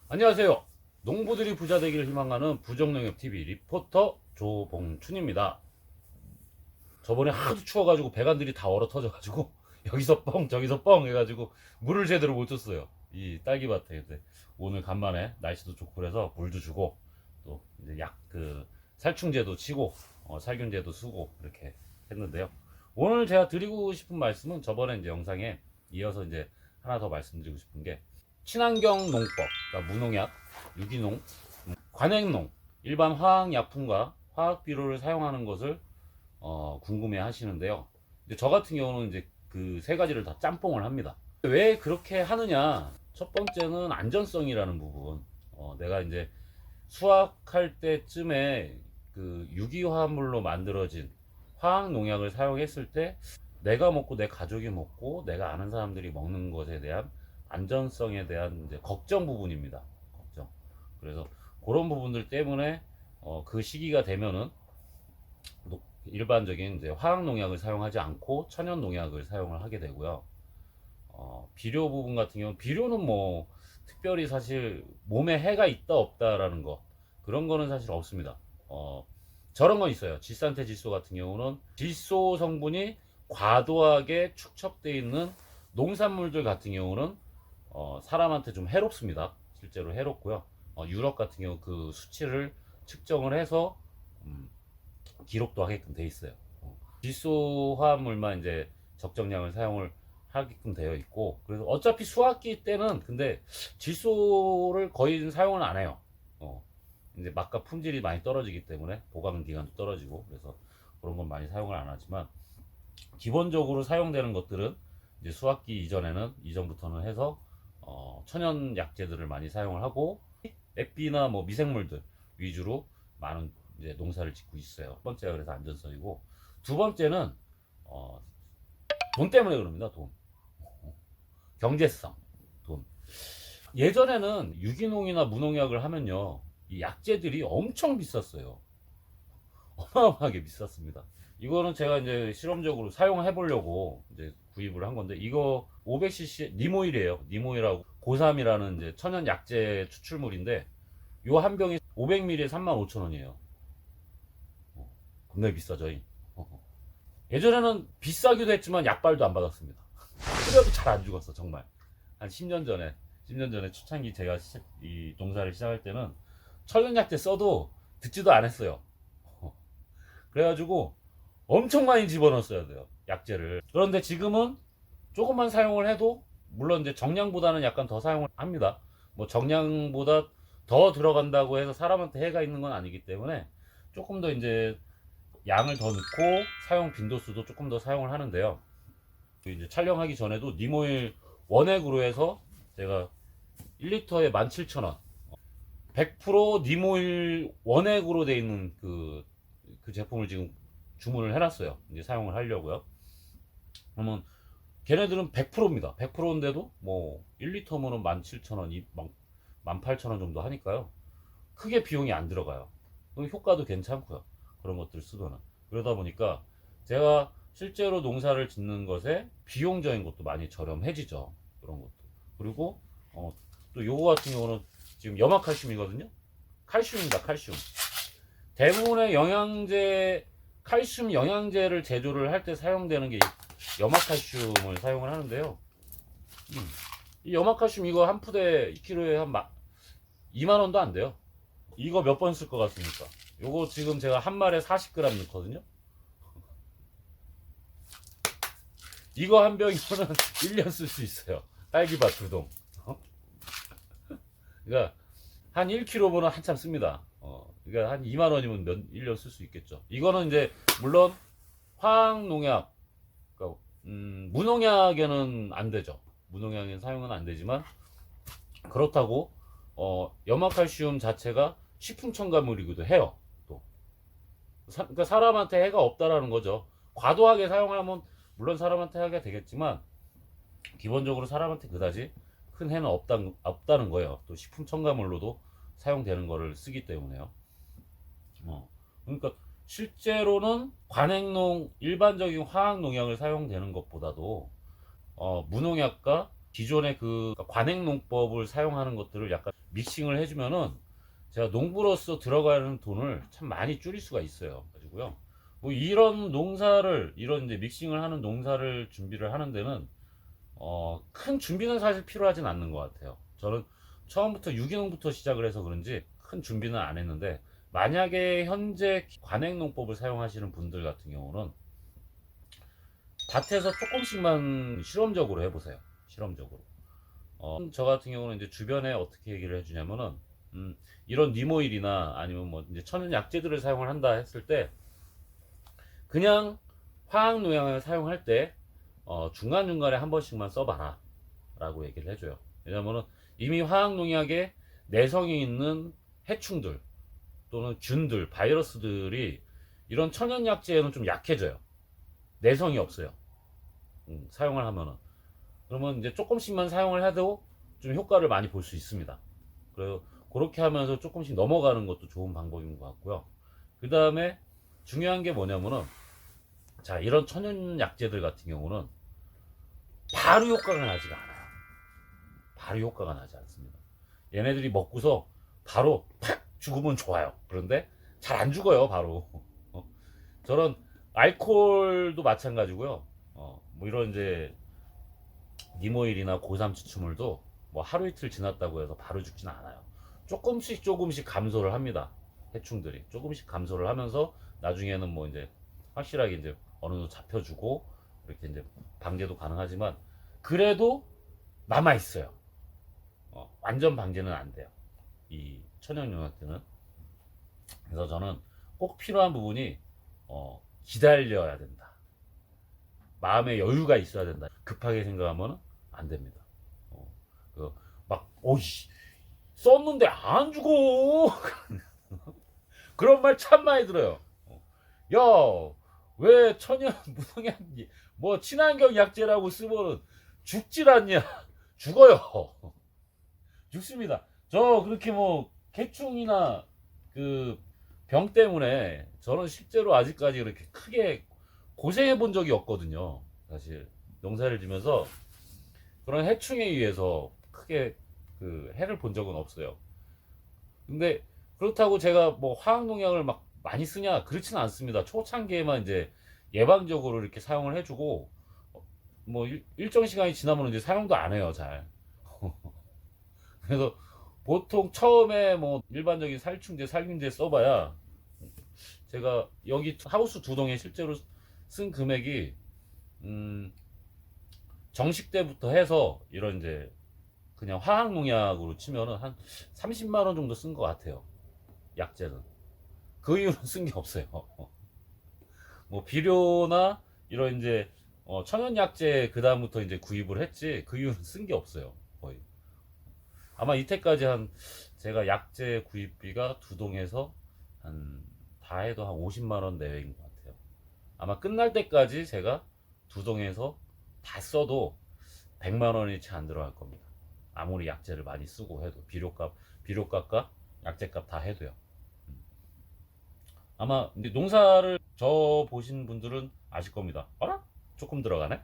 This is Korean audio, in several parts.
안녕하세요. 농부들이 부자 되기를 희망하는 부정농협TV 리포터 조봉춘입니다. 저번에 하도 추워가지고 배관들이 다 얼어 터져가지고 여기서 뻥 저기서 뻥 해가지고 물을 제대로 못 줬어요. 이 딸기밭에. 근데 오늘 간만에 날씨도 좋고 그래서 물도 주고 또 이제 살충제도 치고 살균제도 쓰고 이렇게 했는데요. 오늘 제가 드리고 싶은 말씀은 저번에 이제 영상에 이어서 이제 하나 더 말씀드리고 싶은 게 친환경 농법, 그러니까 무농약, 유기농, 관행농, 일반 화학약품과 화학비료를 사용하는 것을 궁금해 하시는데요. 이제 저 같은 경우는 이제 그 세 가지를 다 짬뽕을 합니다. 왜 그렇게 하느냐? 첫 번째는 안전성이라는 부분. 내가 이제 수확할 때쯤에 그 유기화합물로 만들어진 화학 농약을 사용했을 때 내가 먹고 내 가족이 먹고 내가 아는 사람들이 먹는 것에 대한 안전성에 대한 이제 걱정 부분입니다. 걱정. 그래서 그런 부분들 때문에 그 시기가 되면은 일반적인 이제 화학 농약을 사용하지 않고 천연 농약을 사용을 하게 되고요. 비료 부분 같은 경우 비료는 뭐 특별히 사실 몸에 해가 있다 없다라는 거 그런 거는 사실 없습니다. 저런 건 있어요. 질산태 질소 같은 경우는 질소 성분이 과도하게 축적되어 있는 농산물들 같은 경우는 사람한테 좀 해롭습니다. 실제로 해롭고요. 유럽 같은 경우 그 수치를 측정을 해서 음, 기록도 하게끔 돼 있어요. 질소 화합물만 이제 적정량을 사용을 하게끔 되어 있고, 그래서 어차피 수확기 때는 근데 질소를 거의 사용을 안 해요. 이제 맛과 품질이 많이 떨어지기 때문에 보관 기간도 떨어지고 그래서 그런 건 많이 사용을 안 하지만 기본적으로 사용되는 것들은 이제 수확기 이전부터는 해서 천연 약재들을 많이 사용을 하고 액비나 뭐 미생물들 위주로 많은 이제 농사를 짓고 있어요. 첫 번째가 그래서 안전성이고 두 번째는 어, 돈 때문에 그럽니다. 돈. 경제성. 돈. 예전에는 유기농이나 무농약을 하면요. 이 약재들이 엄청 비쌌어요. 어마어마하게 비쌌습니다. 이거는 제가 이제 실험적으로 사용해 보려고 이제 구입을 한 건데 이거 500cc 니모일이에요. 니모일하고 고삼이라는 이제 천연 약재 추출물인데 요 한 병이 500ml에 35,000원이에요. 겁나 비싸죠. 예전에는 비싸기도 했지만 약발도 안 받았습니다. 끓여도 잘 안 죽었어 정말. 한 10년 전에 초창기 제가 이 농사를 시작할 때는 천연 약재 써도 듣지도 않았어요. 그래가지고 엄청 많이 집어넣었어야 돼요 약재를. 그런데 지금은 조금만 사용을 해도 물론 이제 정량보다는 약간 더 사용을 합니다. 뭐 정량보다 더 들어간다고 해서 사람한테 해가 있는 건 아니기 때문에 조금 더 이제 양을 더 넣고 사용 빈도수도 조금 더 사용을 하는데요. 이제 촬영하기 전에도 니모일 원액으로 해서 제가 1리터에 17,000원 100% 니모일 원액으로 되어 있는 그 제품을 지금 주문을 해놨어요. 이제 사용을 하려고요. 그러면 걔네들은 100%입니다. 100%인데도 뭐 1리터면은 17,000원, 18,000원 정도 하니까요. 크게 비용이 안 들어가요. 효과도 괜찮고요. 그런 것들 쓰고는. 그러다 보니까 제가 실제로 농사를 짓는 것에 비용적인 것도 많이 저렴해지죠. 그런 것도. 그리고 또 요거 같은 경우는 지금 염화칼슘이거든요. 칼슘입니다. 칼슘. 대부분의 영양제, 칼슘 영양제를 제조를 할 때 사용되는 게 염화칼슘을 사용을 하는데요. 이 염화칼슘 이거 한 푸대 2kg에 한 2만 원도 안 돼요. 이거 몇 번 쓸 것 같습니까? 요거 지금 제가 한 말에 40g 넣거든요. 이거 한 병이면은 1년 쓸 수 있어요. 딸기밭 2동. 그러니까 한 1kg면 한참 씁니다. 그러니까 한 2만 원이면 1년 쓸 수 있겠죠. 이거는 이제 물론 화학 농약, 그러니까 무농약에는 안 되죠. 무농약엔 사용은 안 되지만 그렇다고 염화칼슘 자체가 식품 첨가물이기도 해요. 또 그러니까 사람한테 해가 없다라는 거죠. 과도하게 사용하면 물론 사람한테 해가 되겠지만 기본적으로 사람한테 그다지 큰 해는 없다는 거예요. 또 식품 첨가물로도 사용되는 거를 쓰기 때문에요. 그러니까 실제로는 관행농 일반적인 화학 농약을 사용되는 것보다도 무농약과 기존의 그 관행농법을 사용하는 것들을 약간 믹싱을 해주면은 제가 농부로서 들어가는 돈을 참 많이 줄일 수가 있어요. 가지고요. 뭐 이런 농사를 이런 이제 믹싱을 하는 농사를 준비를 하는 데는 큰 준비는 사실 필요하진 않는 것 같아요. 저는 처음부터 유기농부터 시작을 해서 그런지 큰 준비는 안 했는데, 만약에 현재 관행농법을 사용하시는 분들 같은 경우는 밭에서 조금씩만 실험적으로 해보세요. 실험적으로. 저 같은 경우는 이제 주변에 어떻게 얘기를 해주냐면은, 이런 니모일이나 아니면 뭐 이제 천연 약재들을 사용을 한다 했을 때, 그냥 화학 농약을 사용할 때 중간중간에 한 번씩만 써봐라 라고 얘기를 해줘요. 왜냐면은 이미 화학 농약에 내성이 있는 해충들 또는 균들, 바이러스들이 이런 천연 약재에는 좀 약해져요. 내성이 없어요. 사용을 하면은. 그러면 이제 조금씩만 사용을 해도 좀 효과를 많이 볼 수 있습니다. 그래서 그렇게 하면서 조금씩 넘어가는 것도 좋은 방법인 것 같고요. 그 다음에 중요한 게 뭐냐면은, 자, 이런 천연 약재들 같은 경우는 바로 효과가 나지가 않아요. 바로 효과가 나지 않습니다. 얘네들이 먹고서 바로 팍 죽으면 좋아요. 그런데 잘 안 죽어요, 바로. 저런 알코올도 마찬가지고요. 뭐 이런 이제 니모일이나 고삼 추출물도 뭐 하루 이틀 지났다고 해서 바로 죽지는 않아요. 조금씩 조금씩 감소를 합니다. 해충들이 조금씩 감소를 하면서 나중에는 뭐 이제 확실하게 이제 어느 정도 잡혀주고 이렇게 이제 방제도 가능하지만, 그래도 남아 있어요. 완전 방제는 안 돼요. 이 천연용약들은. 그래서 저는 꼭 필요한 부분이 기다려야 된다. 마음의 여유가 있어야 된다. 급하게 생각하면 안 됩니다. 막 오이 썼는데 안 죽어. 그런 말 참 많이 들어요. 야, 왜 천연 무농약 뭐 친환경 약재라고 쓰면은 죽질 않냐? 죽어요. 죽습니다. 저 그렇게 뭐 개충이나 그 병 때문에 저는 실제로 아직까지 그렇게 크게 고생해 본 적이 없거든요. 사실 농사를 지면서 그런 해충에 의해서 크게 그 해를 본 적은 없어요. 근데 그렇다고 제가 뭐 화학농약을 막 많이 쓰냐, 그렇지는 않습니다. 초창기에만 이제 예방적으로 이렇게 사용을 해주고, 뭐 일정 시간이 지나면 이제 사용도 안 해요, 잘. 그래서 보통 처음에 뭐 일반적인 살충제, 살균제 써봐야, 제가 여기 하우스 두 동에 실제로 쓴 금액이 정식 때부터 해서 이런 이제 그냥 화학 농약으로 치면은 한 30만 원 정도 쓴 것 같아요. 약재는. 그 이후로는 쓴 게 없어요. 뭐 비료나 이런 이제 천연 약재 그 다음부터 이제 구입을 했지, 그 이후로는 쓴 게 없어요. 거의. 아마 이때까지 한 제가 약재 구입비가 두 동에서 한 다 해도 한 50만 원 내외인 것 같아요. 아마 끝날 때까지 제가 두 동에서 다 써도 100만 원이 채 안 들어갈 겁니다. 아무리 약재를 많이 쓰고 해도 비료값과 약재값 다 해도요. 아마 근데 농사를 저 보신 분들은 아실 겁니다. 어라? 조금 들어가네?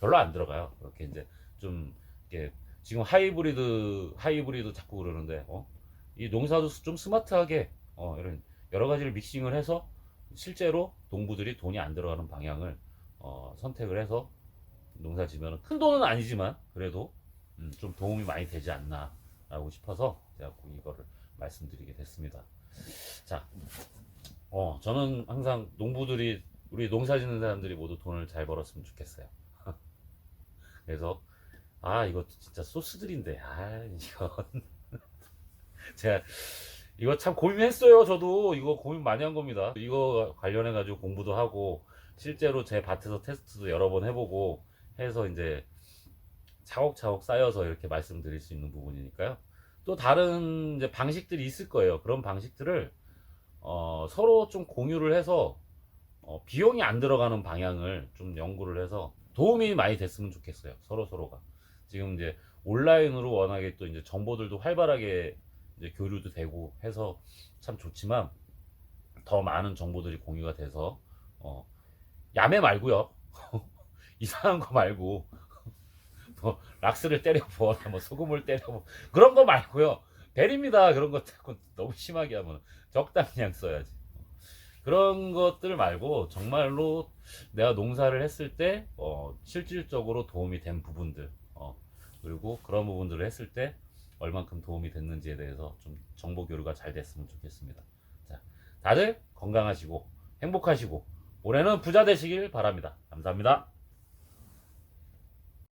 별로 안 들어가요. 그렇게 이제 좀 이렇게 지금 하이브리드 자꾸 그러는데, 이 농사도 좀 스마트하게 이런 여러 가지를 믹싱을 해서 실제로 농부들이 돈이 안 들어가는 방향을 선택을 해서 농사 지면 큰 돈은 아니지만 그래도 좀 도움이 많이 되지 않나 라고 싶어서 제가 꼭 이거를 말씀드리게 됐습니다. 자, 저는 항상 농부들이, 우리 농사 짓는 사람들이 모두 돈을 잘 벌었으면 좋겠어요. 그래서 이거 진짜 소스들인데, 이거 제가 이거 참 고민했어요. 저도 이거 고민 많이 한 겁니다. 이거 관련해 가지고 공부도 하고 실제로 제 밭에서 테스트도 여러 번 해보고 해서 이제 차곡차곡 쌓여서 이렇게 말씀드릴 수 있는 부분이니까요. 또 다른 이제 방식들이 있을 거예요. 그런 방식들을 서로 좀 공유를 해서 비용이 안 들어가는 방향을 좀 연구를 해서 도움이 많이 됐으면 좋겠어요. 서로가. 지금 이제 온라인으로 워낙에 또 이제 정보들도 활발하게 이제 교류도 되고 해서 참 좋지만, 더 많은 정보들이 공유가 돼서 야매 말고요. 이상한 거 말고 뭐 락스를 때려보아 뭐 소금을 때려보 그런 거 말고요. 베리입니다. 그런 것 자꾸 너무 심하게 하면 적당량 써야지. 그런 것들 말고 정말로 내가 농사를 했을 때 실질적으로 도움이 된 부분들 그리고 그런 부분들을 했을 때 얼만큼 도움이 됐는지에 대해서 좀 정보 교류가 잘 됐으면 좋겠습니다. 자, 다들 건강하시고 행복하시고 올해는 부자 되시길 바랍니다. 감사합니다.